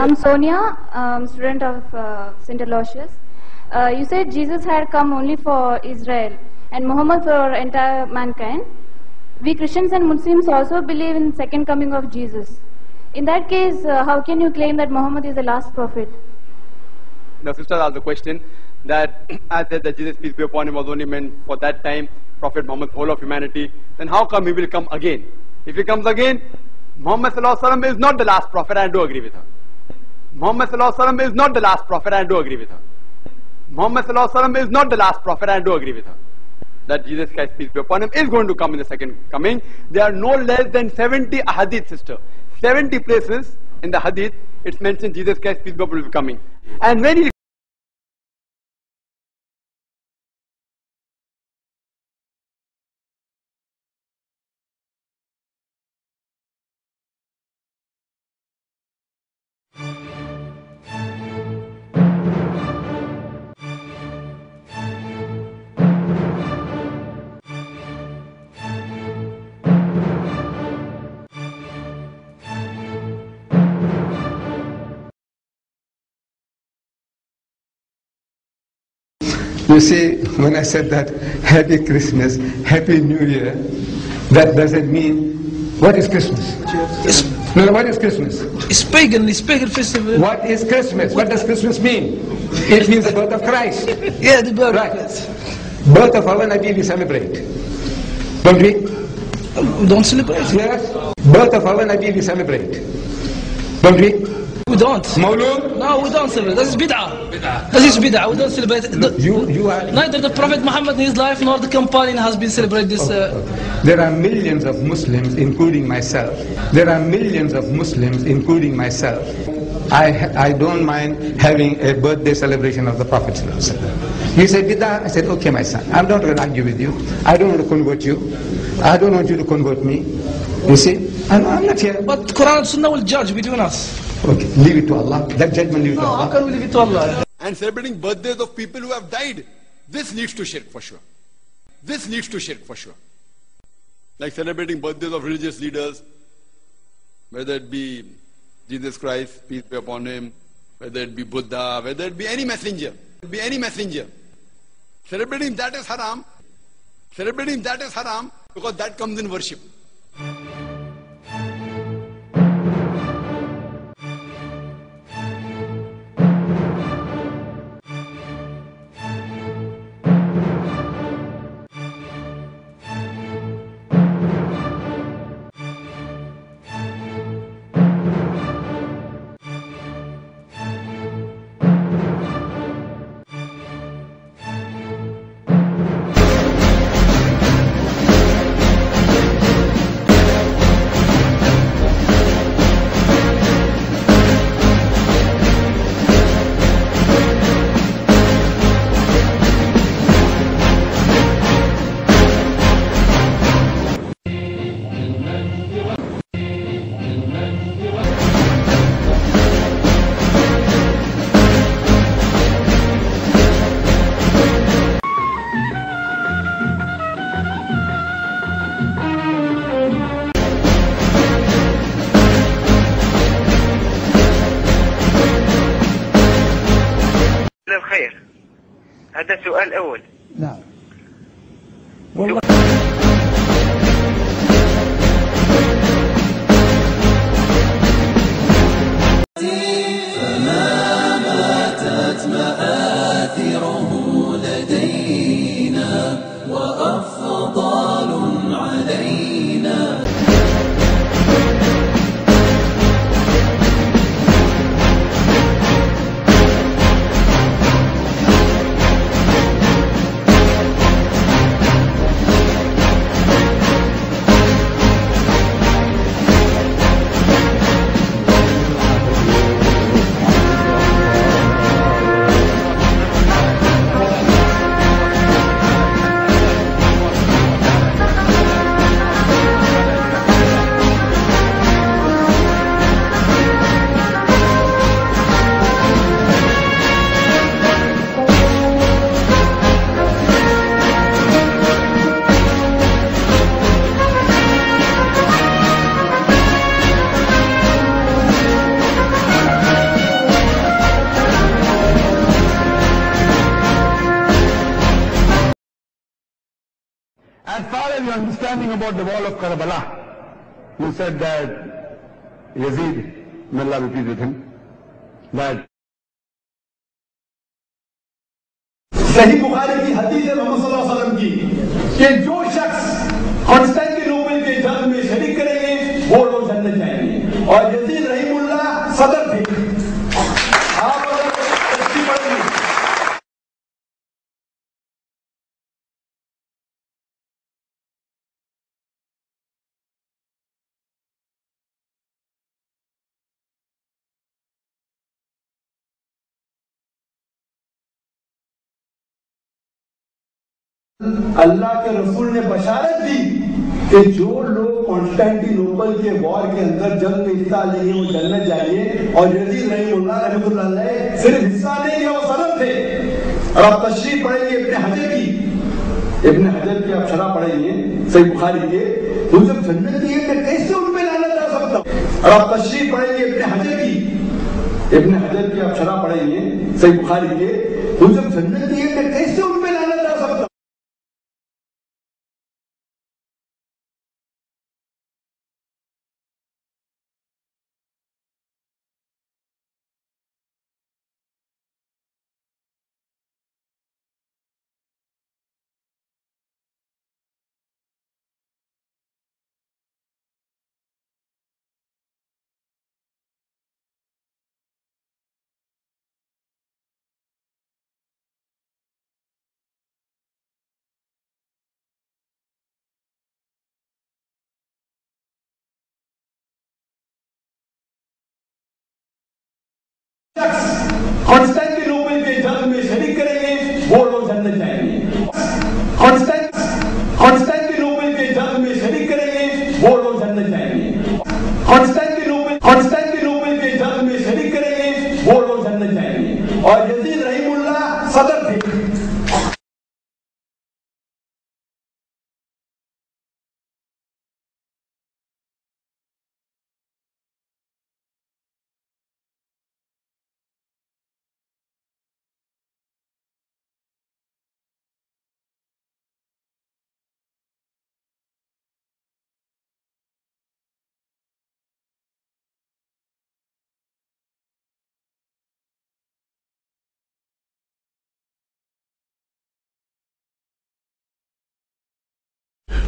I'm Sonia, student of St. Aloysius. You said Jesus had come only for Israel and Muhammad for entire mankind. We Christians and Muslims also believe in second coming of Jesus. In that case, how can you claim that Muhammad is the last prophet? The sister asked the question that I said that Jesus, peace be upon him, was only meant for that time, Prophet Muhammad, whole of humanity. Then how come he will come again? If he comes again, Muhammad Sallallahu Alaihi Wasallam is not the last prophet. I do agree with her. Muhammad Sallallahu Alaihi Wasallam is not the last prophet. I do agree with her. Muhammad Sallallahu Alaihi Wasallam is not the last prophet. I do agree with her. That Jesus Christ, peace be upon him, is going to come in the second coming. There are no less than 70 hadith, sister. 70 places in the hadith, it's mentioned Jesus Christ, peace be upon him, will be coming. And when he You see, when I said that, Happy Christmas, Happy New Year, that doesn't mean, what is Christmas? No, what is Christmas? It's pagan festival. What is Christmas? What does Christmas mean? It means the birth of Christ. Yeah, the birth Right. of Christ. Birth of our Nabi we celebrate. Don't we? We don't celebrate. Yes. Birth of our Nabi we celebrate. Don't we? We don't. Mawlud? No, we don't celebrate. That is bid'ah. That is bid'ah. We don't celebrate. You are... Neither the Prophet Muhammad in his life nor the companion has been celebrated this. There are millions of Muslims, including myself. There are millions of Muslims, including myself. I don't mind having a birthday celebration of the Prophet. He said, Bid'ah. I said, okay, my son, I'm not going to argue with you. I don't want to convert you. I don't want you to convert me. You see? I'm not here. But Quran and Sunnah will judge between us. Okay, leave it to Allah. That judgment leave it to No, Allah. how can we leave it to Allah? And celebrating birthdays of people who have died. This leads to shirk for sure. This leads to shirk for sure. Like celebrating birthdays of religious leaders, whether it be Jesus Christ, peace be upon him, whether it be Buddha, whether it be any messenger, Celebrating that is haram. Celebrating that is haram because that comes in worship. الخير. هذا سؤال أول. نعم. والله فما ماتت مآثره لدينا وأفضال علينا. understanding about the wall of Karbala? You said that Yazid, may Allah be pleased with him, that सही बुखारी की हदीस है मोहम्मद सल्लल्लाहु अलैहि वसल्लम की कि जो शख्स कॉन्स्टेंटिनोपल के जंग में शरीक करेंगे वो लोग जन्नत जाएंगे। और यजीद रहीमुल्लाह सदर थे। आप अगर तस्वीर पढ़ेंगे अल्लाह के रसूल ने बशारत दी कि जो लोग कॉन्स्टेंटिनोपल के वॉर के अंदर जंग में हिस्सा लेंगे वो जन्नत जाएंगे। और यजीद रहमतुल्लाह सिर्फ हिस्सा नहीं लिया, वो सदर थे। और आप तशरीफ पढ़ेंगे इब्ने हजर की आप शरह पढ़ेंगे सही बुखारी के, वो जब जन्नत की है कैसे उन पे लानत आ सकता। और आप तशरीफ पढ़ेंगे इब्ने हजर की आप शरह पढ़ेंगे सही बुखारी के, वो जब जन्नत की है कैसे उन पे लानत आ सकता। कॉन्स्टेंटिनोपल के जंग में शरीक करेंगे वो लोग जन्नत जाएंगे। कॉन्स्टेंटिनोपल के जंग में शरीक करेंगे वो लोग जन्नत जाएंगे। कॉन्स्टेंटिनोपल के जंग में शरीक करेंगे वो लोग जन्नत जाएंगे। और यजीद रहीमुल्लाह सदर थे।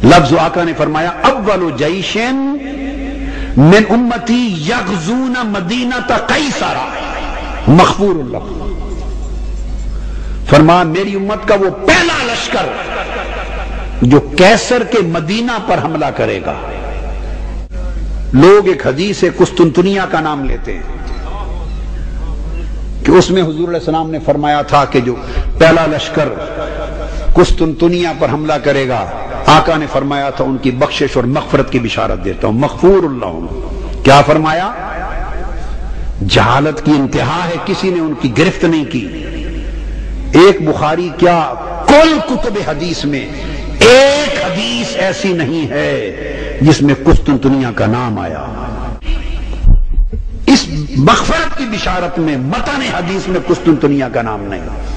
लफ्ज़ आका ने फरमाया अव्वलु जैशन मिन उम्मती यग़ज़ूना मदीना कैसर मग़फ़ूरुल्लाह। फरमाया मेरी उम्मत का वो पहला लश्कर जो कैसर के मदीना पर हमला करेगा। लोग एक हदीस कुस्तुनतुनिया का नाम लेते हैं कि उसमें हुजूर अलैहि सलाम ने फरमाया था कि जो पहला लश्कर कुस्तुनतुनिया पर हमला करेगा, आका ने फरमाया था उनकी बख्शिश और मग़फ़िरत की बिशारत देता हूं, मग़फ़ूरुल्लाह। क्या फरमाया? जहालत की इंतहा है, किसी ने उनकी गिरफ्त नहीं की। एक बुखारी क्या कुल कुतुब हदीस में एक हदीस ऐसी नहीं है जिसमें कुस्तुनतुनिया का नाम आया। इस मग़फ़िरत की बिशारत में मतन हदीस में कुस्तुनतुनिया का नाम नहीं।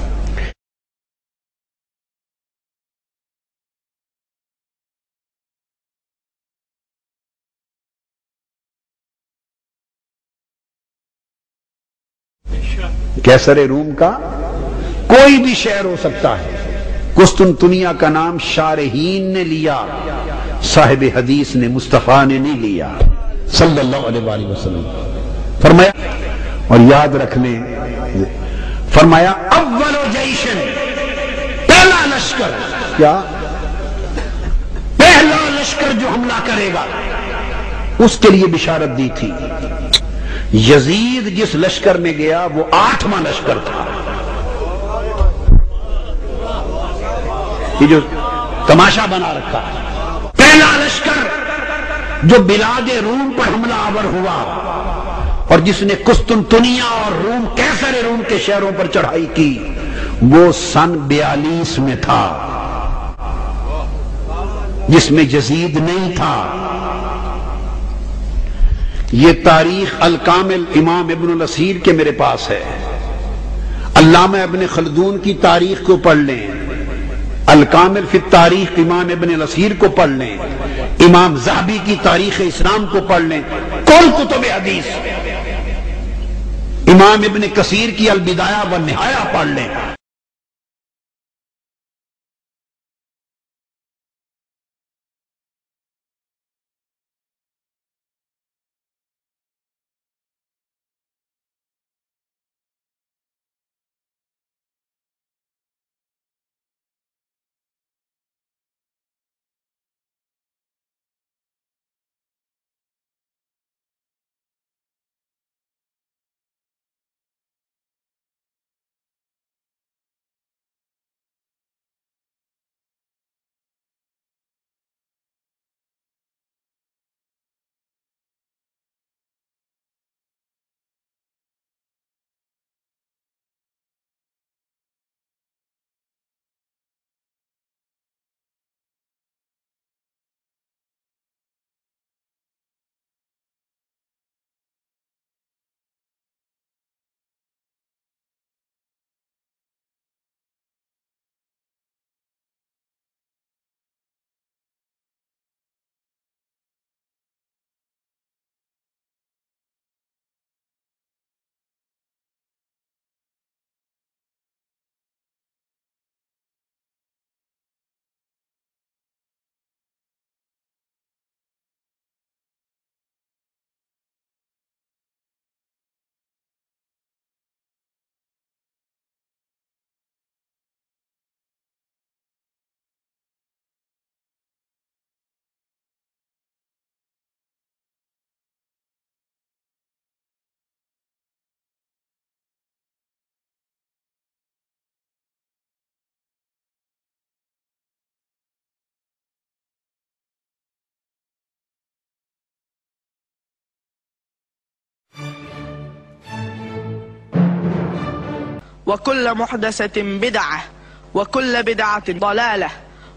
कैसर रूम का कोई भी शहर हो सकता है। कुस्तुनतुनिया का नाम शारहीन ने लिया, साहिब हदीस ने, मुस्तफा ने नहीं लिया सल्लल्लाहु अलैहि वसल्लम। फरमाया, और याद रख लें, फरमाया अव्वलो जैशन, पहला लश्कर। क्या? पहला लश्कर जो हमला करेगा उसके लिए बिशारत दी थी। यजीद जिस लश्कर में गया वो 8वां लश्कर था। ये जो तमाशा बना रखा है, पहला लश्कर जो बिलाद रूम पर हमला आवर हुआ और जिसने कुस्तुनतुनिया और रूम, कैसर रूम के शहरों पर चढ़ाई की, वो सन 42 में था, जिसमें यजीद नहीं था। ये तारीख अल कामिल इमाम इब्नुल असीर के मेरे पास है। अल्लामा इब्न खल्दून की तारीख को पढ़ लें, अल कामिल फी तारीख इमाम इब्न असीर को पढ़ लें, इमाम ज़हबी की तारीख इस्लाम को पढ़ लें, कुल कुतुब हदीस, इमाम इब्न कसीर की अल बिदाया व निहाया पढ़ लें। वकुल्ल मुहदसतिन बिदअह वकुल्ल बिदअतिन ज़लालह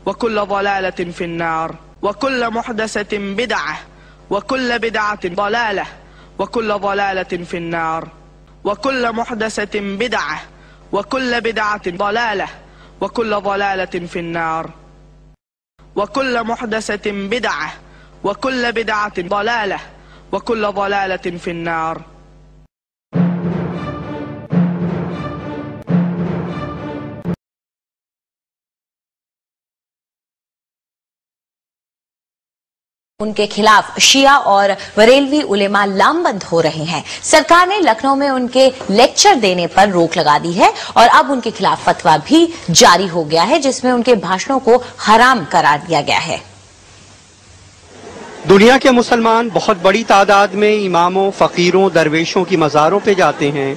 वकुल्ल ज़लालतिन फिन्नार वकुल्ल मुहदसतिन बिदअह वकुल्ल बिदअतिन ज़लालह वकुल्ल ज़लालतिन फिन्नार वकुल्ल मुहदसतिन बिदअह वकुल्ल बिदअतिन ज़लालह वकुल्ल ज़लालतिन फिन्नार वकुल्ल मुहदसतिन बिदअह वकुल्ल बिदअतिन ज़लालह वकुल्ल ज़लालतिन फिन्नार। उनके खिलाफ शिया और बरेलवी उलेमा लामबंद हो रहे हैं। सरकार ने लखनऊ में उनके लेक्चर देने पर रोक लगा दी है और अब उनके खिलाफ फतवा भी जारी हो गया है जिसमें उनके भाषणों को हराम करार दिया गया है। दुनिया के मुसलमान बहुत बड़ी तादाद में इमामों, फकीरों, दरवेशों की मज़ारों पे जाते हैं,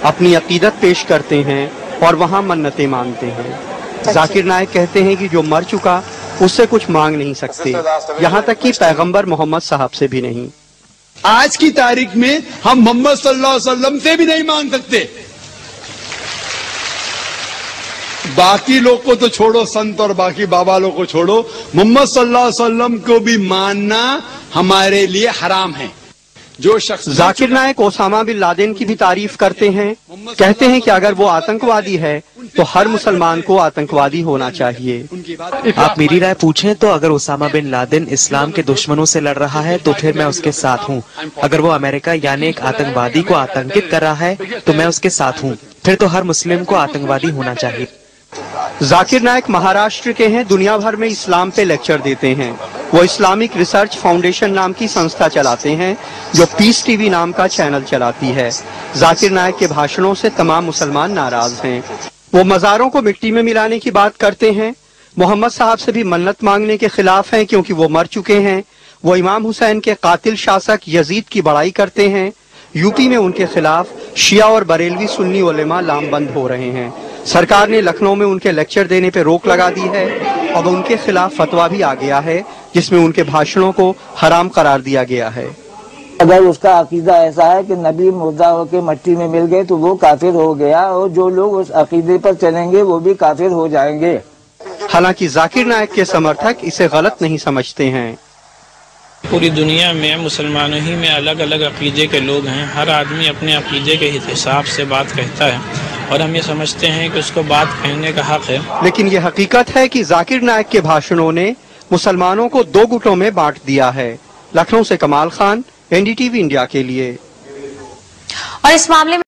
अपनी अकीदत पेश करते हैं और वहाँ मन्नतें मांगते हैं। जाकिर नाइक कहते हैं कि जो मर चुका उससे कुछ मांग नहीं सकते, यहाँ तक कि पैगंबर मोहम्मद साहब से भी नहीं। आज की तारीख में हम मोहम्मद सल्लल्लाहु अलैहि वसल्लम से भी नहीं मांग सकते। बाकी लोग को तो छोड़ो, संत और बाकी बाबा लोग को छोड़ो, मोहम्मद सल्लल्लाहु अलैहि वसल्लम को भी मानना हमारे लिए हराम है। जो शख्स Zakir Naik Osama bin Laden की भी तारीफ करते हैं, कहते हैं कि अगर वो आतंकवादी है तो हर मुसलमान को आतंकवादी होना चाहिए। आप मेरी राय पूछें तो अगर ओसामा बिन लादेन इस्लाम के दुश्मनों से लड़ रहा है तो फिर मैं उसके साथ हूँ। अगर वो अमेरिका यानी एक आतंकवादी को आतंकित कर रहा है तो मैं उसके साथ हूँ। फिर तो हर मुस्लिम को आतंकवादी होना चाहिए। जाकिर नाइक महाराष्ट्र के हैं, दुनिया भर में इस्लाम पे लेक्चर देते हैं। वो इस्लामिक रिसर्च फाउंडेशन नाम की संस्था चलाते हैं जो पीस टीवी नाम का चैनल चलाती है। जाकिर नाइक के भाषणों से तमाम मुसलमान नाराज हैं। वो मज़ारों को मिट्टी में मिलाने की बात करते हैं, मोहम्मद साहब से भी मन्नत मांगने के खिलाफ हैं क्योंकि वो मर चुके हैं। वो इमाम हुसैन के कातिल शासक यजीद की बड़ाई करते हैं। यूपी में उनके खिलाफ शिया और बरेलवी सुन्नी उलेमा लामबंद हो रहे हैं। सरकार ने लखनऊ में उनके लेक्चर देने पर रोक लगा दी है। अब उनके खिलाफ फतवा भी आ गया है जिसमें उनके भाषणों को हराम करार दिया गया है। अगर उसका अकीदा ऐसा है कि नबी मुर्दा होकर मट्टी में मिल गए तो वो काफिर हो गया और जो लोग उस अकीदे पर चलेंगे वो भी काफिर हो जाएंगे। हालांकि जाकिर नाइक के समर्थक इसे गलत नहीं समझते हैं। पूरी दुनिया में मुसलमानों ही में अलग अलग अकीदे के लोग हैं। हर आदमी अपने अकीदे के हिसाब से बात कहता है। और हम ये समझते हैं कि उसको बात कहने का हक है। लेकिन ये हकीकत है कि जाकिर नाइक के भाषणों ने मुसलमानों को दो गुटों में बांट दिया है। लखनऊ से कमाल खान, एनडीटीवी इंडिया के लिए। और इस मामले में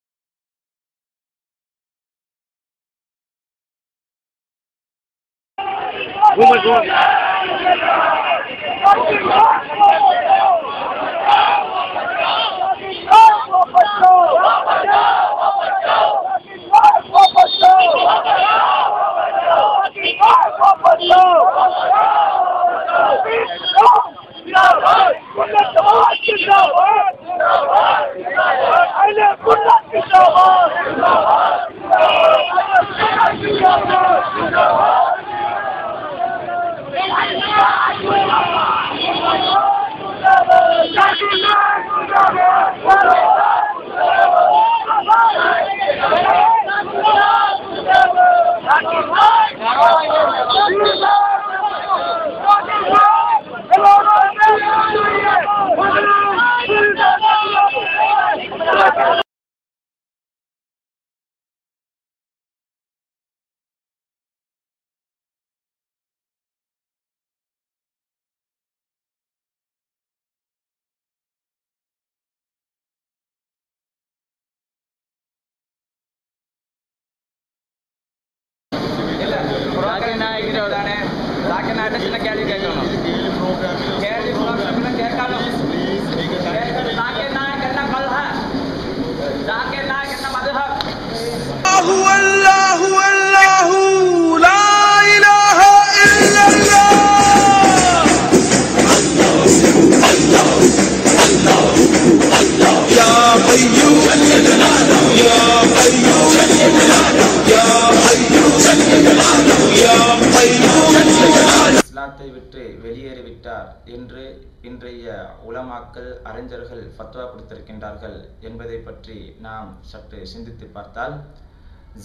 இஸ்லாத்தை விட்டு வெளியேறிவிட்டார் என்று இன்றைய உலமாக்கள் அறிஞர்கள் ஃபத்வா கொடுத்திருக்கின்றார்கள் என்பதை பற்றி நாம் சற்று சிந்தித்து பார்த்தால்,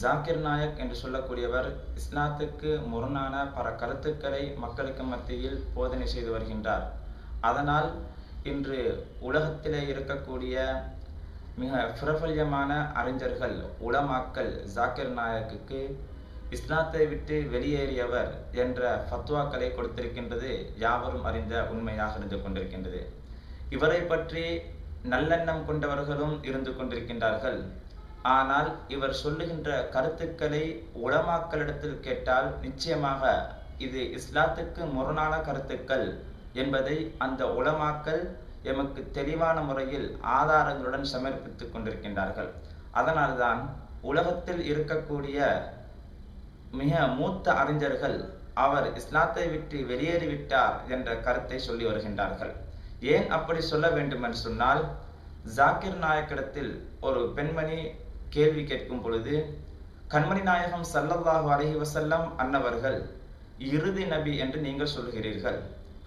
ஜாக்கிர் நாயக் என்று சொல்லக்கூடியவர் இஸ்லாத்துக்கு முரணான பல கருத்துக்களை மக்களுக்கு மத்தியில் போதனை செய்து வருகின்றார். அதனால் இன்று உலகத்திலே இருக்கக்கூடிய மிக பிரபல்யமான அறிஞர்கள் உலமாக்கள் ஜாக்கிர் நாயக்குக்கு இஸ்லாத்தை விட்டு வெளியேறியவர் என்ற ஃபத்வாக்களை கொடுத்திருக்கின்றது யாவரும் அறிந்த உண்மையாக இருந்து கொண்டிருக்கின்றது. இவரை பற்றி நல்லெண்ணம் கொண்டவர்களும் இருந்து கொண்டிருக்கின்றார்கள். ஆனால் இவர் சொல்லுகின்ற கருத்துக்களை உலமாக்களிடத்தில் கேட்டால் நிச்சயமாக இது இஸ்லாத்துக்கு முரணான கருத்துக்கள் என்பதை அந்த உலமாக்கள் எமக்கு தெளிவான முறையில் ஆதாரங்களுடன் சமர்ப்பித்துக் கொண்டிருக்கின்றார்கள். அதனால்தான் உலகத்தில் இருக்கக்கூடிய மிக மூத்த அறிஞர்கள் அவர் இஸ்லாத்தை விட்டு வெளியேறிவிட்டார் என்ற கருத்தை சொல்லி வருகின்றார்கள். ஏன் அப்படி சொல்ல வேண்டும் என்று சொன்னால், ஜாக்கிர் நாயக்கிடத்தில் ஒரு பெண்மணி கேள்வி கேட்கும் பொழுது, கண்மணி நாயகம் ஸல்லல்லாஹு அலைஹி வஸல்லம் அன்னவர்கள் இறுதி நபி என்று நீங்கள் சொல்கிறீர்கள்,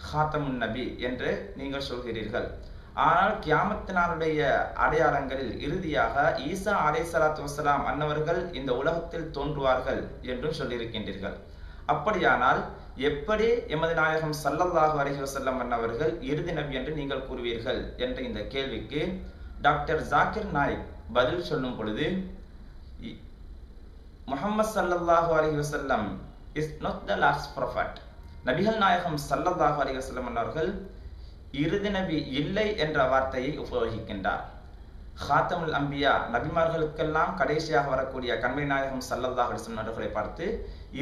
ஹாத்தமுன் நபி என்று நீங்கள் சொல்கிறீர்கள். ஆனால் கியாமத் நாளுடைய அடையாளங்களில் இறுதியாக ஈசா அலைஹிஸ்ஸலாத்து வஸ்ஸலாம் அன்னவர்கள் இந்த உலகத்தில் தோன்றுவார்கள் என்றும் சொல்லியிருக்கின்றீர்கள். அப்படியானால் எப்படி எமது நாயகம் ஸல்லல்லாஹு அலைஹி வஸல்லம் அன்னவர்கள் இறுதி நபி என்று நீங்கள் கூறுவீர்கள் என்ற இந்த கேள்விக்கு டாக்டர் ஜாக்கிர் நாயக் பதில் சொல்லும் பொழுது, முஹம்மது ஸல்லல்லாஹு அலைஹி வஸல்லம் is not the last prophet. நபிகள் நாயகம் ஸல்லல்லாஹு அலைஹி வஸல்லம் அன்னவர்கள் இறுதி நபி இல்லை என்ற வார்த்தையை உபயோகிக்கின்றார். ஹாத்தமுல் அம்பியா, நபிமார்களுக்கெல்லாம் கடைசியாக வரக்கூடிய கண்மணி நாயகம் ஸல்லல்லாஹு அலைஹி வஸல்லம் அவர்களை பார்த்து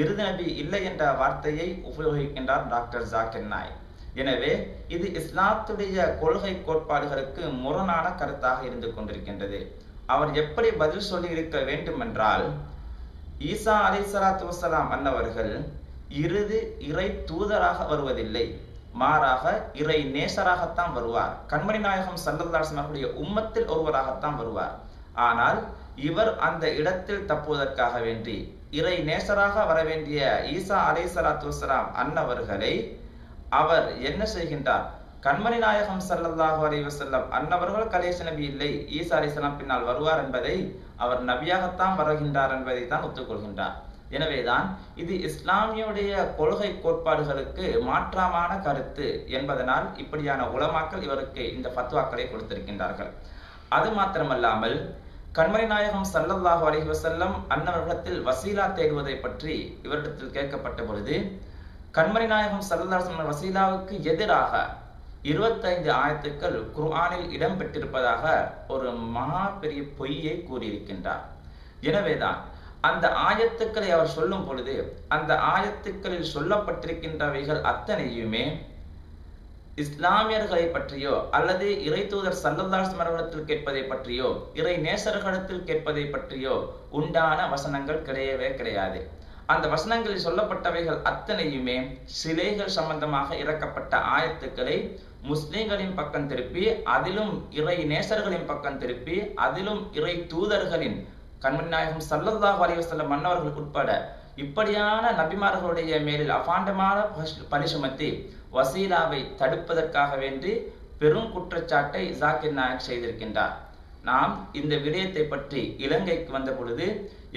இறுதி நபி இல்லை என்ற வார்த்தையை உபயோகிக்கின்றார் டாக்டர் ஜாக்கிர் நாயக். எனவே இது இஸ்லாத்துடைய கொள்கை கோட்பாடுகளுக்கு முரணான கருத்தாக இருந்து கொண்டிருக்கின்றது. அவர் எப்படி பதில் சொல்லி இருக்க வேண்டும் என்றால், ஈசா அலைஹிஸ்ஸலாத்து வஸ்ஸலாம் அன்னவர்கள் இறுதி இறை தூதராக வருவதில்லை, மாறாக இறை நேசராகத்தான் வருவார். கண்மணி நாயகம் ஸல்லல்லாஹு அலைஹி வஸல்லம் அவருடைய உம்மத்தில் ஒருவராகத்தான் வருவார். ஆனால் இவர் அந்த இடத்தில் தப்புவதற்காக வேண்டி இறை நேசராக வர வேண்டிய ஈசா அலைஹிஸ்ஸலாத்து வஸ்ஸலாம் அன்னவர்களை அவர் என்ன செய்கின்றார்? கண்மணி நாயகம் ஸல்லல்லாஹு அலைஹி வஸல்லம் அன்னவர்கள் கடைசி நபி இல்லை, ஈசா அலைஹிஸ்ஸலாம் பின்னால் வருவார் என்பதை அவர் நபியாகத்தான் வருகின்றார் என்பதை தான் ஒத்துக்கொள்கின்றார். எனவேதான் இது இஸ்லாமியுடைய கொள்கை கோட்பாடுகளுக்கு மாற்றமான கருத்து என்பதனால் இப்படியான உலமாக்கள் இவருக்கு இந்த ஃபத்வாக்களை கொடுத்திருக்கின்றார்கள். அது மாத்திரமல்லாமல் கண்மணி நாயகம் ஸல்லல்லாஹு அலைஹி வஸல்லம் அன்னவர்களிடத்தில் வசீலா தேடுவதை பற்றி இவரிடத்தில் கேட்கப்பட்ட பொழுது கண்மணி நாயகம் ஸல்லல்லாஹு அலைஹி வஸல்லம் வசீலாவுக்கு எதிராக 25 ஆயத்துக்கள் குர்ஆனில் இடம்பெற்றிருப்பதாக ஒரு மகா பெரிய பொய்யை கூறியிருக்கின்றார். எனவேதான் அந்த ஆயத்துக்களை அவர் சொல்லும் பொழுது அந்த ஆயத்துக்களில் சொல்லப்பட்டிருக்கின்றவைகள் அத்தனையுமே இஸ்லாமியர்களை பற்றியோ அல்லது இறை தூதர் ஸல்லல்லாஹு அலைஹி வஸல்லம் கேட்பதை பற்றியோ இறை நேசர்களிடத்தில் கேட்பதை பற்றியோ உண்டான வசனங்கள் கிடையவே கிடையாது. அந்த வசனங்களில் சொல்லப்பட்டவைகள் அத்தனையுமே சிலைகள் சம்பந்தமாக இறக்கப்பட்ட ஆயத்துக்களை முஸ்லிம்களின் பக்கம் திருப்பி அதிலும் இறை நேசர்களின் பக்கம் திருப்பி அதிலும் இறை தூதர்களின் கண்மணி நாயகம் ஸல்லல்லாஹு அலைஹி வஸல்லம் மன்னவர்களுக்கு உட்பட இப்படியான நபிமார்களுடைய மேலில் அபாண்டமான பழி சுமத்தி வசீலாவை தடுப்பதற்காக வேண்டி பெரும் குற்றச்சாட்டை ஜாகிர் நாயக் செய்திருக்கின்றார். நாம் இந்த விடயத்தை பற்றி இலங்கைக்கு வந்த பொழுது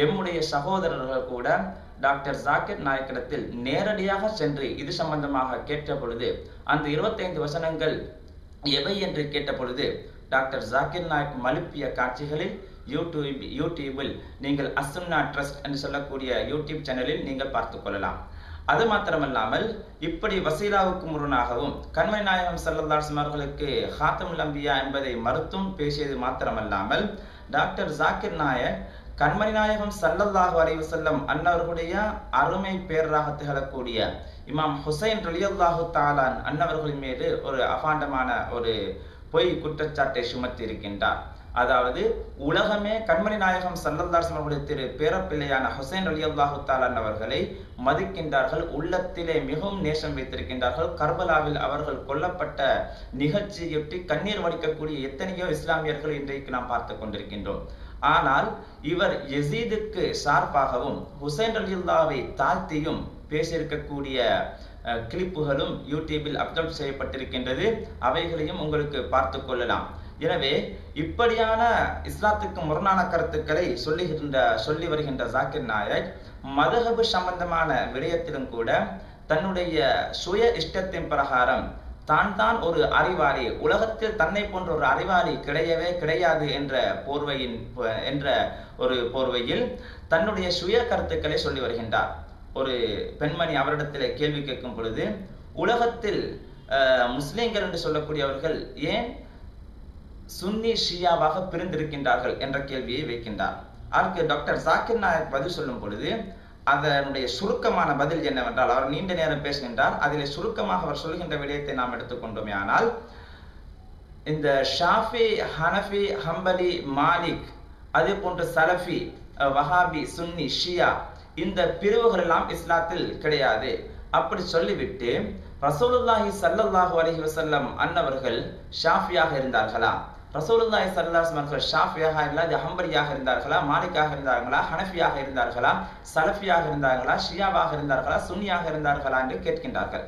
எம்முடைய சகோதரர்கள் கூட டாக்டர் ஜாகிர் நாயக்கிடத்தில் நேரடியாக சென்று இது சம்பந்தமாக கேட்ட பொழுது அந்த 25 வசனங்கள் எவை என்று கேட்ட பொழுது டாக்டர் ஜாகிர் நாயக் மழுப்பிய காட்சிகளில் யூடியூபில் நீங்கள் அசுன்னா ட்ரஸ்ட் என்று சொல்லக்கூடிய யூடியூப் சேனலில் நீங்கள் பார்த்துக் கொள்ளலாம். அது மாத்திரமல்லாமல் இப்படி வசீலாவுக்கு முரணாகவும் கண்மணி நாயகம் ஸல்லல்லாஹு அலைஹி வஸல்லம் அவர்களுக்கு ஹாத்தமுல் அம்பியா என்பதை மறுத்தும் பேசியது மாத்திரமல்லாமல் டாக்டர் ஜாகிர் நாயக் கண்மணி நாயகம் ஸல்லல்லாஹு அலைஹி வஸல்லம் அன்னவர்களுடைய அருமை பேரராக திகழக்கூடிய இமாம் ஹுசைன் ரலியல்லாஹு தஆலா அன்னவர்களின் மீது ஒரு அபாண்டமான ஒரு பொய் குற்றச்சாட்டை சுமத்தி இருக்கின்றார். அதாவது உலகமே கண்மணி நாயகம் ஸல்லல்லாஹு அலைஹி வஸல்லம் திரு பேரப்பிள்ளையான ஹுசைன் ரலியல்லாஹு தஆலா அவர்களை மதிக்கின்றார்கள், உள்ளத்திலே மிகவும் நேசம் வைத்திருக்கின்றார்கள். கர்பலாவில் அவர்கள் கொல்லப்பட்ட நிகழ்ச்சியொட்டி கண்ணீர் வடிக்கக்கூடிய எத்தனையோ இஸ்லாமியர்கள் இன்றைக்கு நாம் பார்த்து கொண்டிருக்கின்றோம். ஆனால் இவர் யசீதுக்கு சார்பாகவும் ஹுசைன் ரலியல்லாஹுவை தாழ்த்தியும் பேசியிருக்கக்கூடிய கிளிப்புகளும் யூடியூபில் அப்லோட் செய்யப்பட்டிருக்கின்றது. அவைகளையும் உங்களுக்கு பார்த்து கொள்ளலாம். எனவே இப்படியான இஸ்லாத்துக்கு முரணான கருத்துக்களை சொல்லி வருகின்ற ஜாகிர் நாயக் மதஹபு சம்பந்தமான விடயத்திலும் கூட தன்னுடைய சுய இஷ்டத்தின் பிரகாரம் தான் ஒரு அறிவாளி, உலகத்தில் தன்னை போன்ற ஒரு அறிவாளி கிடையவே கிடையாது என்ற ஒரு போர்வையில் தன்னுடைய சுய கருத்துக்களை சொல்லி வருகின்றார். ஒரு பெண்மணி அவரிடத்திலே கேள்வி கேட்கும் பொழுது உலகத்தில் முஸ்லிம்கள் என்று சொல்லக்கூடியவர்கள் ஏன் சுன்னி ஷியாவாக பிரிந்திருக்கின்றார்கள் என்ற கேள்வியை வைக்கின்றார். அதற்கு டாக்டர் ஜாகிர் நாயக் பதில் சொல்லும் பொழுது அதனுடைய சுருக்கமான பதில் என்னவென்றால், அவர் நீண்ட நேரம் பேசுகின்றார், அதிலே சுருக்கமாக அவர் சொல்கின்ற விடயத்தை நாம் எடுத்துக்கொண்டோமே ஆனால் இந்த ஷாஃபி, ஹனஃபி, ஹம்பலி, மாலிக், அதே போன்று சலஃபி, வஹாபி, சுன்னி, ஷியா இந்த பிரிவுகள் எல்லாம் இஸ்லாத்தில் கிடையாது. அப்படி சொல்லிவிட்டு ரசூலுல்லாஹி ஸல்லல்லாஹு அலைஹி வஸல்லம் அன்னவர்கள் ஷாஃபியாக இருந்தார்களா, ரசூலுல்லாஹி ஸல்லல்லாஹு அலைஹி வஸல்லம் ஷாஃபியாக இல்லாத ஹம்பலியாக இருந்தார்களா, மாலிக்காக இருந்தார்களா, ஹனஃபியாக இருந்தார்களா, சலஃபியாக இருந்தார்களா, ஷியாவாக இருந்தார்களா, சுன்னியாக இருந்தார்களா என்று கேட்கின்றார்கள்.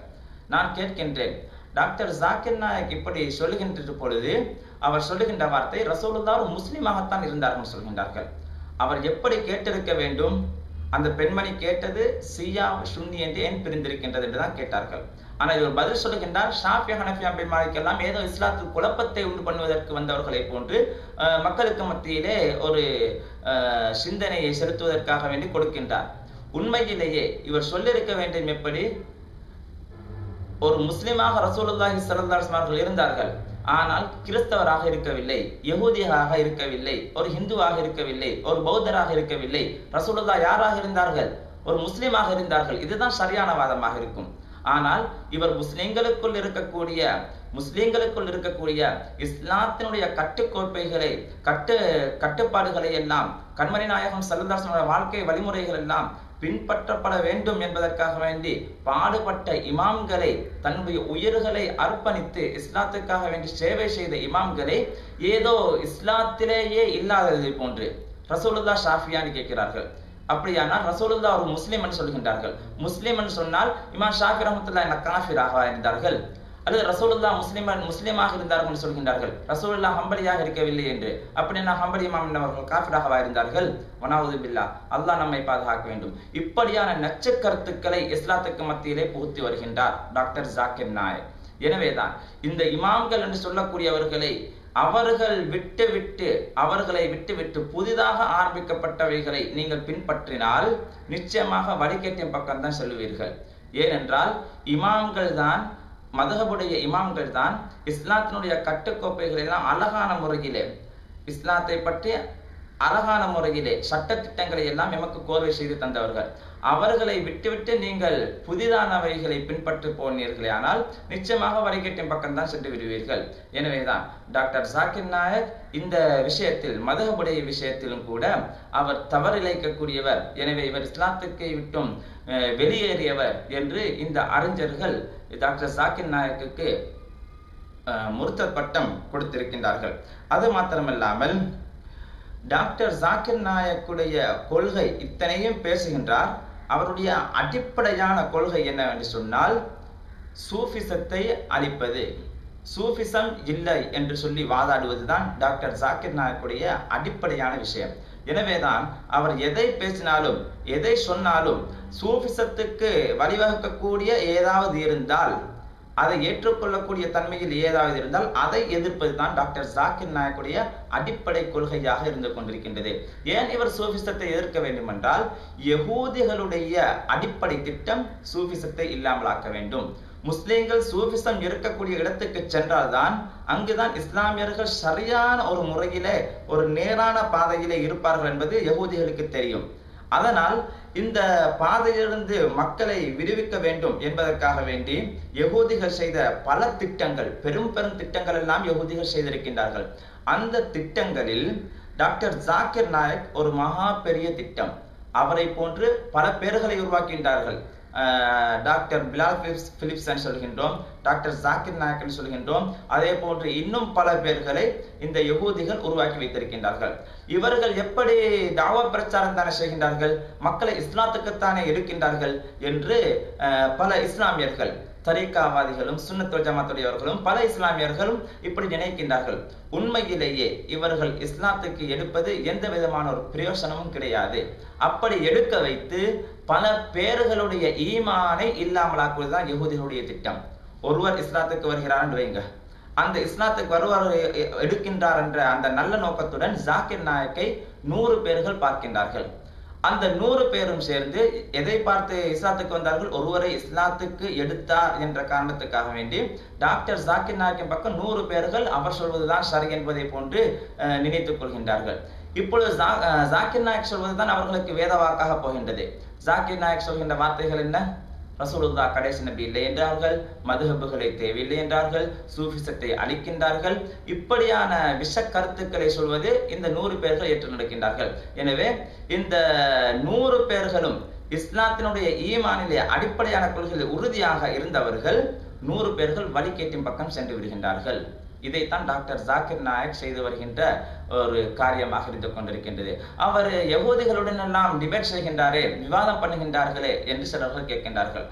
நான் கேட்கின்றேன், டாக்டர் ஜாகிர் நாயக் இப்படி சொல்லுகின்ற பொழுது அவர் சொல்லுகின்ற வார்த்தை ரசூலுல்லாஹ் ஒரு முஸ்லிமாகத்தான் இருந்தார்கள் சொல்கின்றார்கள். அவர் எப்படி கேட்டிருக்க வேண்டும்? அந்த பெண்மணி கேட்டது ஷியா சுன்னி என்று ஏன் பிரிந்திருக்கின்றது என்றுதான் கேட்டார்கள். ஆனால் இவர் பதில் சொல்லுகின்றார், ஷாஃபி, ஹனஃபி, ஹம்பலி, மாலிக் எல்லாம் ஏதோ இஸ்லாத்தில் குழப்பத்தை உண்டு பண்ணுவதற்கு வந்தவர்களை போன்று மக்களுக்கு மத்தியிலே ஒரு சிந்தனையை செலுத்துவதற்காக வேண்டி கொடுக்கின்றார். உண்மையிலேயே இவர் சொல்லியிருக்க வேண்டும் எப்படி? ஒரு முஸ்லிமாக ரசூலுல்லாஹி ஸல்லல்லாஹு அலைஹி வஸல்லம் இருந்தார்கள், ஆனால் கிறிஸ்தவராக இருக்கவில்லை, யகூதியாக இருக்கவில்லை, ஒரு ஹிந்துவாக இருக்கவில்லை, ஒரு பௌத்தராக இருக்கவில்லை. ரசூலுல்லாஹ் யாராக இருந்தார்கள்? ஒரு முஸ்லிமாக இருந்தார்கள். இதுதான் சரியான வாதமாக இருக்கும். ஆனால் இவர் முஸ்லிம்களுக்குள் இருக்கக்கூடிய இஸ்லாத்தினுடைய கட்டுக்கோப்பைகளை கட்டுப்பாடுகளை எல்லாம் கண்மணி நாயகம் ஸல்லல்லாஹு அலைஹி வஸல்லம் வாழ்க்கை வழிமுறைகள் எல்லாம் பின்பற்றப்பட வேண்டும் என்பதற்காக வேண்டி பாடுபட்ட இமாம்களை, தன்னுடைய உயிர்களை அர்ப்பணித்து இஸ்லாத்துக்காக வேண்டி சேவை செய்த இமாம்களை ஏதோ இஸ்லாத்திலேயே இல்லாததை போன்று ரசூலுல்லாஹ் ஷாஃபியான்னு கேட்கிறார்கள். அப்படியானால் ரசூலுல்லாஹ் ஒரு முஸ்லிம் என்று சொல்கின்றார்கள். முஸ்லிம் என்று சொன்னால் இமாம் ஷாஃபி ரஹ்மத்துல்லாஹி அலைஹி காஃபிராக இருந்தார்கள், அல்லது ரசூலுல்லாஹ் முஸ்லிமாக இருந்தார்கள் என்று சொல்கின்றார்கள். ரசூலுல்லாஹ் ஹம்பலியாக இருக்கவில்லை என்று. அப்படின்னா ஹம்பலி இமாம் அவர்கள் காஃபிராகவா இருந்தார்கள்? வனஊது பில்லாஹ், அல்லாஹ் நம்மை பாதுகாக்க வேண்டும். இப்படியான நச்சு கருத்துக்களை இஸ்லாத்துக்கு மத்தியிலே புகுத்தி வருகின்றார் டாக்டர் ஜாகிர் நாயக். எனவேதான் இந்த இமாம்கள் என்று சொல்லக்கூடியவர்களை அவர்களை விட்டுவிட்டு புதிதாக ஆரம்பிக்கப்பட்டவைகளை நீங்கள் பின்பற்றினால் நிச்சயமாக வழிகேட்டின் பக்கம் தான் செல்வீர்கள். ஏனென்றால் மதஹபுடைய இமாம்கள் தான் இஸ்லாத்தினுடைய கட்டுக்கோப்பைகள் எல்லாம் அழகான முறையிலே, இஸ்லாத்தை பற்றி அழகான முறையிலே சட்ட திட்டங்களை எல்லாம் எமக்கு கோர்வை செய்து தந்தவர்கள். அவர்களை விட்டுவிட்டு நீங்கள் புதிதானவைகளை பின்பற்றி போனீர்களே ஆனால் நிச்சயமாக வழிகேட்டின் பக்கம் தான் சென்று விடுவீர்கள். எனவேதான் டாக்டர் ஜாக்கிர் நாயக் இந்த விஷயத்தில், மதஹபுடைய விஷயத்திலும் கூட அவர் தவறிழைக்கக்கூடியவர், எனவே இவர் இஸ்லாத்துக்கு விட்டும் வெளியேறியவர் என்று இந்த அறிஞர்கள் டாக்டர் ஜாக்கிர் நாயக்குக்கு முர்த்தத் பட்டம் கொடுத்திருக்கின்றார்கள். அது மாத்திரமல்லாமல் டாக்டர் ஜாக்கிர் நாயக்குடைய கொள்கை இத்தனையும் பேசுகின்றார். அவருடைய அடிப்படையான கொள்கை என்னவென்று சொன்னால் சூஃபிசத்தை அழிப்பது, சூஃபிசம் இல்லை என்று சொல்லி வாதாடுவதுதான் டாக்டர் ஜாக்கிர் நாயக்குடைய அடிப்படையான விஷயம். எனவேதான் அவர் எதை பேசினாலும் எதை சொன்னாலும் சூஃபிசத்துக்கு வழிவகுக்கக்கூடிய ஏதாவது இருந்தால், அதை ஏற்றுக்கொள்ளக்கூடிய தன்மையில் ஏதாவது இருந்தால் அதை எதிர்ப்பது தான் டாக்டர் ஜாக்கிர் நாயக்குடைய அடிப்படை கொள்கையாக இருந்து கொண்டிருக்கின்றது. ஏன் இவர் சூஃபிசத்தை எதிர்க்க வேண்டும் என்றால், யகூதிகளுடைய அடிப்படை திட்டம் சூஃபிசத்தை இல்லாமலாக்க வேண்டும். முஸ்லிம்கள் சூஃபிசம் இருக்கக்கூடிய இடத்துக்கு சென்றால்தான் அங்குதான் இஸ்லாமியர்கள் சரியான ஒரு முறையிலே, ஒரு நேரான பாதையிலே இருப்பார்கள் என்பது யகூதிகளுக்கு தெரியும். அதனால் இந்த பாதையிலிருந்து மக்களை விடுவிக்க வேண்டும் என்பதற்காக வேண்டி யகூதிகள் செய்த பல திட்டங்கள், பெரும் பெரும் திட்டங்கள் எல்லாம் யகூதிகள் செய்திருக்கின்றார்கள். அந்த திட்டங்களில் டாக்டர் ஜாக்கிர் நாயக் ஒரு மகா பெரிய திட்டம். அவரை போன்று பல பேர்களை உருவாக்கின்றார்கள். டாக்டர் பிலால் பிலிப்ஸ் சொல்கின்றோம், டாக்டர் ஜாக்கிர் நாயக் சொல்கின்றோம். அதே போன்று இன்னும் பல பேர்களை இந்த யகூதிகள் உருவாக்கி வைத்திருக்கின்றார்கள். இவர்கள் எப்படி தாவா பிரச்சாரம் தானே செய்கின்றார்கள், மக்களை இஸ்லாத்துக்குத்தானே எடுக்கின்றார்கள் என்று பல இஸ்லாமியர்கள், தரீகாவாதிகளும் சுன்னத் வல் ஜமாத்துடையவர்களும் பல இஸ்லாமியர்களும் இப்படி நினைக்கின்றார்கள். உண்மையிலேயே இவர்கள் இஸ்லாத்துக்கு எடுப்பது எந்த விதமான ஒரு பிரயோசனமும் கிடையாது. அப்படி எடுக்க வைத்து பல பேர்களுடைய ஈமானை இல்லாமலாக்குவதுதான் யகூதிகளுடைய திட்டம். ஒருவர் இஸ்லாத்துக்கு வருகிறார் என்று வைங்க, அந்த இஸ்லாத்துக்கு வருவார் எடுக்கின்றார் என்ற அந்த நல்ல நோக்கத்துடன் ஜாக்கிர் நாயக்கை 100 பேர்கள் பார்க்கின்றார்கள். அந்த 100 பேரும் சேர்ந்து எதை பார்த்து இஸ்லாத்துக்கு வந்தார்கள்? ஒருவரை இஸ்லாத்துக்கு எடுத்தார் என்ற காரணத்துக்காக வேண்டி டாக்டர் ஜாக்கிர் நாயக்கின் பக்கம் 100 பேர்கள் அவர் சொல்வதுதான் சரி என்பதை போன்று நினைத்துக் கொள்கின்றார்கள். இப்பொழுது ஜாக்கிர் நாயக் சொல்வதுதான் அவர்களுக்கு வேத வாக்காக போகின்றது. ஜாக்கிர் நாயக் சொல்கின்ற வார்த்தைகள் என்ன? ரசூலுல்லாஹ் கடைசி நபி இல்லை என்றார்கள், மதுஹபுகளை தேவையில்லை என்றார்கள், சூஃபிசத்தை அழிக்கின்றார்கள். இப்படியான விஷ கருத்துக்களை சொல்வது இந்த 100 பேர்கள் ஏற்று நடக்கின்றார்கள். எனவே இந்த 100 பேர்களும் இஸ்லாத்தினுடைய ஈமானிலே அடிப்படையான கொள்கையில் உறுதியாக இருந்தவர்கள் 100 பேர்கள் வழிகேட்டின் பக்கம் சென்று விடுகின்றார்கள். இதைத்தான் டாக்டர் ஜாக்கிர் நாயக் செய்து வருகின்ற ஒரு காரியமாக இருந்து கொண்டிருக்கின்றது. அவர் யகூதிகளுடன் எல்லாம் டிபேட் செய்கின்றாரே, விவாதம் பண்ணுகின்றார்களே என்று சிலர்கள் கேட்கின்றார்கள்.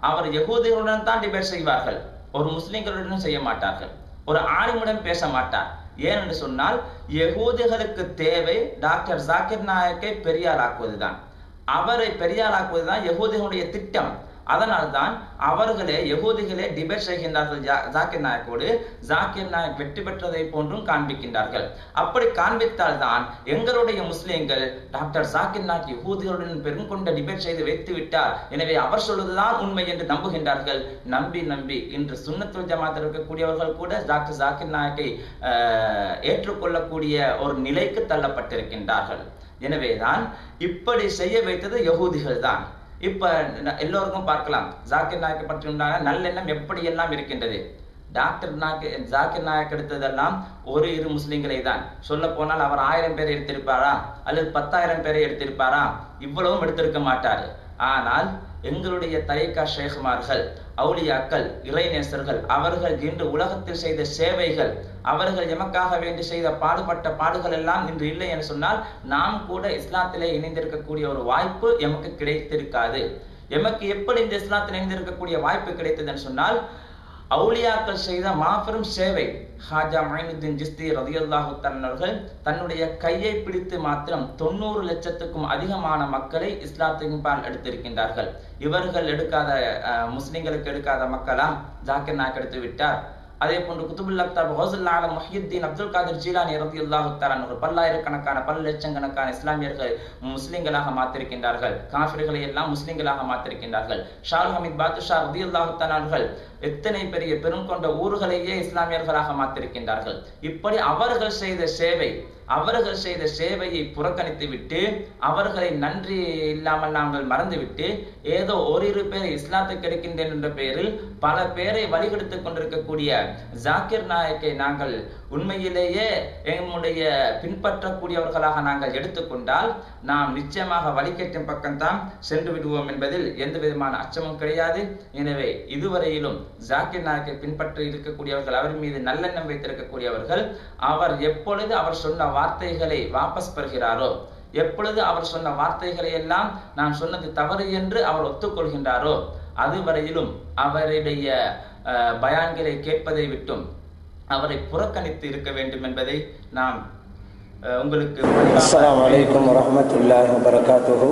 அவர் யகூதிகளுடன் தான் டிபேட் செய்வார்கள், ஒரு முஸ்லிம்களுடன் செய்ய மாட்டார்கள், ஒரு ஆலிமுடன் பேச மாட்டார். ஏன் என்று சொன்னால் யகூதிகளுக்கு தேவை டாக்டர் ஜாக்கிர் நாயக்கை பெரியாளாக்குவதுதான், அவரை பெரியாளாக்குவதுதான் யகூதிகளுடைய திட்டம். அதனால்தான் அவர்களே யகூதிகளே டிபேட் செய்கின்றார்கள் ஜாக்கிர் நாயக்கோடு. ஜாக்கிர் நாயக் வெற்றி பெற்றதை போன்றும் காண்பிக்கின்றார்கள். அப்படி காண்பித்தால்தான் எங்களுடைய முஸ்லிம்கள் டாக்டர் ஜாக்கிர் நாயக் யகூதிகளுடன் பெருங்கொண்ட டிபேட் செய்து வைத்து விட்டார், எனவே அவர் சொல்வதுதான் உண்மை என்று நம்புகின்றார்கள். நம்பி நம்பி இன்று சுன்னத் வல் ஜமாத்தில் இருக்கக்கூடியவர்கள் கூட டாக்டர் ஜாக்கிர் நாயக்கை ஏற்றுக்கொள்ளக்கூடிய ஒரு நிலைக்கு தள்ளப்பட்டிருக்கின்றார்கள். எனவேதான் இப்படி செய்ய வைத்தது யகூதிகள் தான். இப்ப எல்லோருக்கும் பார்க்கலாம் ஜாக்கிர் நாயக்கை பற்றி உண்டான நல்லெண்ணம் எப்படி எல்லாம் இருக்கின்றது. ஜாக்கிர் நாயக் எடுத்ததெல்லாம் 1-2 முஸ்லிம்களை தான். சொல்ல போனால் அவர் 1000 பேரை எடுத்திருப்பாரா அல்லது 10,000 பேரை எடுத்திருப்பாரா? இவ்வளவும் எடுத்திருக்க மாட்டாரு. ஆனால் எங்களுடைய தரீகா ஷேகுமார்கள், அவுலியாக்கள், இறைநேசர்கள், அவர்கள் இன்று உலகத்தில் செய்த சேவைகள், அவர்கள் எமக்காக வேண்டி செய்த பாடுபட்ட பாடுகள் எல்லாம் இன்று இல்லை என்று சொன்னால் நாம் கூட இஸ்லாத்திலே இணைந்திருக்கக்கூடிய ஒரு வாய்ப்பு எமக்கு கிடைத்திருக்காது. எமக்கு எப்படி இந்த இஸ்லாத்தில் இணைந்திருக்கக்கூடிய வாய்ப்பு கிடைத்ததுன்னு சொன்னால் அவுலியாக்கள் செய்த மாபெரும் சேவை. ஹாஜா மொய்னுத்தீன் சிஸ்தி ரலியல்லாஹு தஆலா அவர்கள் தன்னுடைய கையை பிடித்து மாத்திரம் 90 லட்சத்துக்கும் அதிகமான மக்களை இஸ்லாத்தின் பால் எடுத்திருக்கின்றார்கள். இவர்கள் எடுக்காத, முஸ்லிம்களுக்கு எடுக்காத மக்களா ஜாக்கிர் நாயக் எடுத்து விட்டார். அதே போன்று குதுபுல் அக்தாப் ஹௌசுல் ஆலம் முஹ்யித்தீன் அப்துல் காதிர் ஜீலானி ரலியல்லாஹு தஆலா அன்ஹு பல லட்சக்கணக்கான இஸ்லாமியர்கள் முஸ்லிம்களாக மாற்றிருக்கின்றார்கள். காஃபிர்களை எல்லாம் முஸ்லிம்களாக மாற்றிருக்கின்றார்கள். ஷால் ஹமீத் பாதுஷா ரலியல்லாஹு தஆலா அன்ஹு எத்தனை பெரிய பெரும் கொண்ட ஊர்களையே இஸ்லாமியர்களாக மாற்றிருக்கின்றார்கள். இப்படி அவர்கள் செய்த சேவையை புறக்கணித்து விட்டு, அவர்களை நன்றி இல்லாமல் நாங்கள் மறந்துவிட்டு, ஏதோ ஓரிரு பேரை இஸ்லாத்துக்கு எடுக்கின்றேன் என்ற பெயரில் பல பேரை வழிகெடுத்துக் கொண்டிருக்கக்கூடிய ஜாக்கிர் நாயக்கை நாங்கள் உண்மையிலேயே எங்களுடைய பின்பற்றக்கூடியவர்களாக நாங்கள் எடுத்துக்கொண்டால் நாம் நிச்சயமாக வழிகேட்டின் பக்கம்தான் சென்று விடுவோம் என்பதில் எந்த விதமான அச்சமும் கிடையாது. எனவே இதுவரையிலும் ஜாக்கிர் நாயக்கை பின்பற்றி இருக்கக்கூடியவர்கள், அவர் மீது நல்லெண்ணம் வைத்திருக்கக்கூடியவர்கள், அவர் எப்பொழுது அவர் சொன்ன வார்த்தைகளை வாபஸ் பெறுகிறாரோ, எப்பொழுது அவர் சொன்ன வார்த்தைகளை எல்லாம் நான் சொன்னது தவறு என்று அவர் ஒத்துக்கொள்கின்றாரோ, அதுவரையிலும் அவருடைய பயான்களை கேட்பதை விட்டும் அவரை புறக்கணித்து இருக்க வேண்டும் என்பதை நாம் உங்களுக்கு. அஸ்ஸலாமு அலைக்கும் வரஹ்மத்துல்லாஹி வபரகாத்துஹு.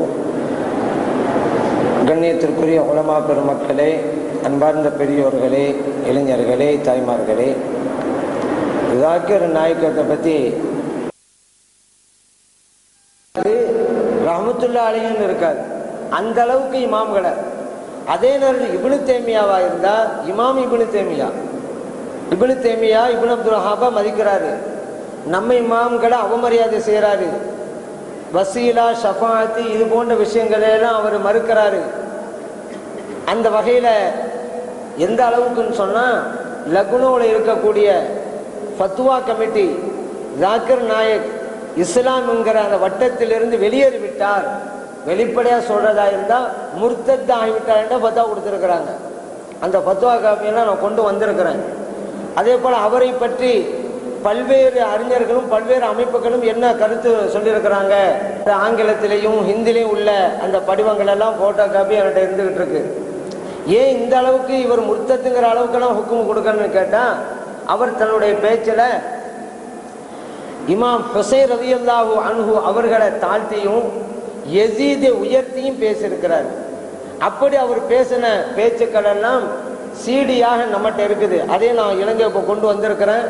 கண்ணியத்திற்குரிய உலமா பெருமக்களே, அன்பார்ந்த பெரியோர்களே, இளைஞர்களே, தாய்மார்களே, ஜாக்கிர் நாயக்கத்தை பற்றி ரஹ்மத்துல்லாஹி அலைஹின்னு இருக்காது, அந்த அளவுக்கு இமாம்களை. அதே நேரத்தில் இப்னு தைமியாவா இருந்தா இமாம் இப்னு தைமியா இப்னு அப்துல் வஹாபா மதிக்கிறாரு. நம்ம இமாம்களை அவமரியாதை செய்யறாரு. வசீலா ஷஃபாஅத் இது போன்ற விஷயங்களெல்லாம் அவர் மறுக்கிறாரு. அந்த வகையில எந்த அளவுக்குன்னு சொன்னா, லக்னோவில் இருக்கக்கூடிய ஃபத்வா கமிட்டி ஜாக்கிர் நாயக் இஸ்லாம் என்கிற அந்த வட்டத்திலிருந்து வெளியேறிவிட்டார், வெளிப்படையா சொல்றதா இருந்தா முர்த்தத் ஆகிவிட்டார் என்ற ஃபத்வா கொடுத்திருக்கிறாங்க. அந்த ஃபத்வா காப்பியெல்லாம் நான் கொண்டு வந்திருக்கிறேன். அதே போல அவரை பற்றி பல்வேறு அறிஞர்களும் பல்வேறு அமைப்புகளும் என்ன கருத்து சொல்லியிருக்கிறாங்க. ஆங்கிலத்திலையும் ஹிந்திலையும் உள்ள அந்த படிவங்கள் எல்லாம் போட்டோ காப்பி என்கிட்ட இருந்துகிட்டு இருக்கு. ஏன் இந்த அளவுக்கு இவர் முர்த்தத்துங்கிற அளவுக்கெல்லாம் ஹுக்கும் கொடுக்கணும்னு கேட்டா, அவர் தன்னுடைய பேச்சில் இமாம் ஹுசைன் ரலியல்லாஹு அன்ஹு அவர்களை தாழ்த்தியும் யஸீதை உயர்த்தியும் பேசியிருக்கிறார். அப்படி அவர் பேசின பேச்சுக்கள் எல்லாம் சீடியாக நம்மகிட்ட இருக்குது. அதே நான் இலங்கை இப்போ கொண்டு வந்திருக்கிறேன்.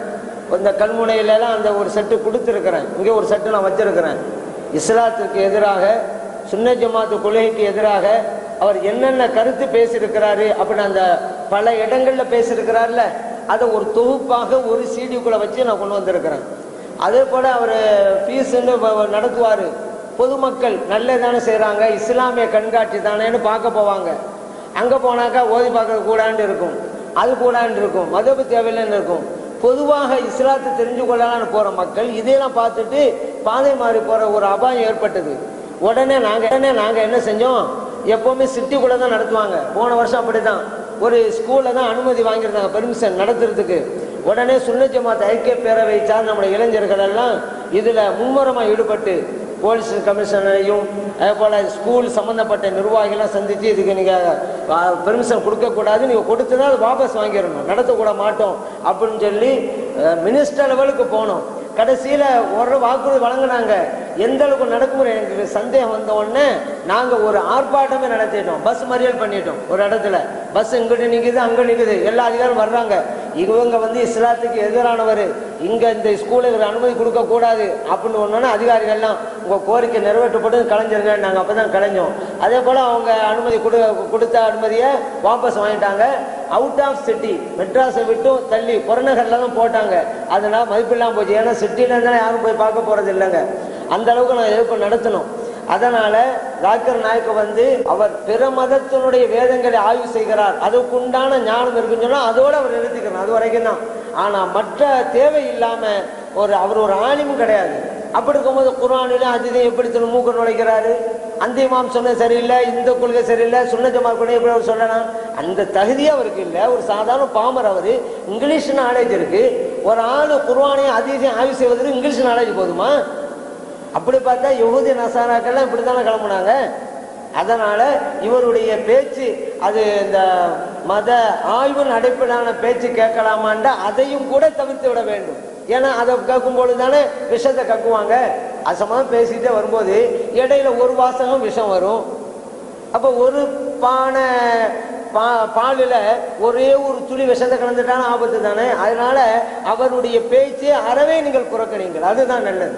இந்த கல்முனையிலலாம் அந்த ஒரு செட்டு கொடுத்துருக்கிறேன். இங்கே ஒரு செட்டு நான் வச்சிருக்கிறேன். இஸ்லாத்துக்கு எதிராக, சுன்னத் ஜமாத்து கொள்கைக்கு எதிராக அவர் என்னென்ன கருத்து பேசியிருக்கிறாரு அப்படின்னு அந்த பல இடங்களில் பேசியிருக்கிறார்ல, அதை ஒரு தொகுப்பாக ஒரு சீடிக்குள்ளே வச்சு நான் கொண்டு வந்திருக்கிறேன். அதே போல் அவர் ஃபீஸுன்னு நடத்துவார். பொதுமக்கள் நல்லதானே செய்கிறாங்க, இஸ்லாமிய கண்காட்சி தானேன்னு பார்க்க போவாங்க. அங்கே போனாக்கா ஓதி பார்க்கறது கூடாண்டு இருக்கும், அது கூடாண்டு இருக்கும், மதபு தேவையில்லைன்னு இருக்கும். பொதுவாக இஸ்லாத்தை தெரிஞ்சு கொள்ளலான்னு போகிற மக்கள் இதையெல்லாம் பார்த்துட்டு பாதை மாறி போகிற ஒரு அபாயம் ஏற்பட்டது. உடனே நாங்கள் என்ன செஞ்சோம், எப்போவுமே சிட்டிக்குள்ளே தான் நடத்துவாங்க. போன வருஷம் அப்படி தான் ஒரு ஸ்கூலில் தான் அனுமதி வாங்கியிருந்தாங்க பெர்மிஷன் நடத்துறதுக்கு. உடனே சுன்னத் ஜமாத் ஐக்கிய பேரவை சார்ந்த நம்முடைய இளைஞர்கள் எல்லாம் இதில் மும்முரமாக ஈடுபட்டு போலீஸ் கமிஷனரையும் அதே போல் ஸ்கூல் சம்மந்தப்பட்ட நிர்வாகிகளாம் சந்தித்து இதுக்கு நீங்கள் பெர்மிஷன் கொடுக்கக்கூடாது, நீங்கள் கொடுத்து தான் அது வாபஸ் வாங்கிடணும், நடத்தக்கூட மாட்டோம் அப்படின்னு சொல்லி மினிஸ்டர் லெவலுக்கு போனோம். கடைசியில் ஒரு வாக்குறுதி வழங்கினாங்க. எந்த அளவுக்கு நடக்கும் எனக்கு சந்தேகம் வந்த உடனே நாங்கள் ஒரு ஆர்ப்பாட்டமே நடத்திட்டோம். பஸ் மறியல் பண்ணிட்டோம். ஒரு இடத்துல பஸ் இங்கிட்டு நிற்குது, அங்கே நிற்குது, எல்லா அதிகாரம் வர்றாங்க. இவங்க இஸ்லாத்துக்கு எதிரானவர், இங்கே இந்த ஸ்கூலுக்கு அனுமதி கொடுக்கக்கூடாது அப்படின்னு ஒன்னோன்னா அதிகாரிகள்லாம் உங்கள் கோரிக்கை நிறைவேற்றப்பட்டு கலைஞருங்க. நாங்கள் அப்போ தான் கலைஞ்சோம். அதே போல் அவங்க அனுமதி கொடுத்த அனுமதியை வாபஸ் வாங்கிட்டாங்க. அவுட் ஆஃப் சிட்டி, மெட்ராஸை விட்டும் தள்ளி புறநகரில் தான் போட்டாங்க. அதனால் மதிப்பில்லாமல் போச்சு. ஏன்னா சிட்டியில் இருந்தாலும் யாரும் போய் பார்க்க போகிறது இல்லைங்க. அந்த அளவுக்கு நான் எதிர்ப்பு நடத்தணும். அதனால ஜாக்கிர் நாயக் அவர் பிற மதத்தினுடைய வேதங்களை ஆய்வு செய்கிறார், அதுக்குண்டான ஞானம் இருக்குன்னு சொன்னா அதோட அவர் நிறுத்திக்கிறார், அது வரைக்கும் தான். ஆனா மற்ற தேவை இல்லாம அவர் ஒரு ஆலிமும் கிடையாது. அப்படி இருக்கும்போது குர்ஆனில ஹதீஸை எப்படி மூக்க நுழைக்கிறாரு? அந்த இமாம் சொன்னது சரியில்லை, இந்த கொள்கை சரியில்லை, சுன்னத் ஜமாத் கொள்கை எப்படி அவர் சொல்லலாம்? அந்த தகுதியே அவருக்கு இல்லை. ஒரு சாதாரண பாமர். அவர் இங்கிலீஷ் நாலேஜ் இருக்கு. ஒரு ஆளு குர்ஆனையும் ஹதீஸையும் ஆய்வு செய்வதற்கு இங்கிலீஷ் நாலேஜ் போதுமா? அப்படி பார்த்தா யஹூதி நசாராக்கெல்லாம் இப்படித்தானே கிளம்புனாங்க. அதனால இவருடைய பேச்சு அது இந்த மத ஆய்வின் அடிப்படையான பேச்சு கேட்கலாமாண்டா அதையும் கூட தவிர்த்து விட வேண்டும். ஏன்னா அதை கேட்கும்போது தானே விஷத்தை கக்குவாங்க. அசமாக பேசிட்டே வரும்போது இடையில ஒரு வாசகம் விஷம் வரும். அப்போ ஒரு பானை பாலில் ஒரே ஒரு துளி விஷத்தை கலந்துட்டாலும் ஆபத்து தானே. அதனால அவருடைய பேச்சை அறவே நீங்கள் புறக்கணிங்கள், அதுதான் நல்லது.